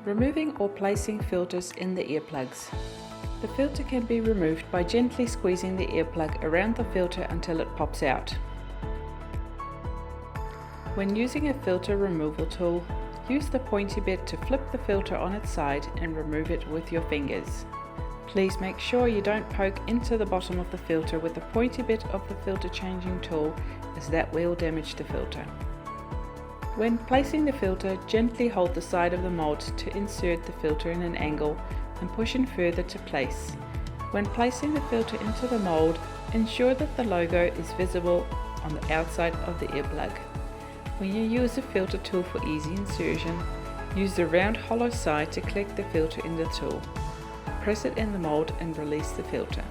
Removing or placing filters in the earplugs. The filter can be removed by gently squeezing the earplug around the filter until it pops out. When using a filter removal tool, use the pointy bit to flip the filter on its side and remove it with your fingers. Please make sure you don't poke into the bottom of the filter with the pointy bit of the filter changing tool, as that will damage the filter. When placing the filter, gently hold the side of the mold to insert the filter in an angle and push in further to place. When placing the filter into the mold, ensure that the logo is visible on the outside of the earplug. When you use a filter tool for easy insertion, use the round hollow side to collect the filter in the tool. Press it in the mold and release the filter.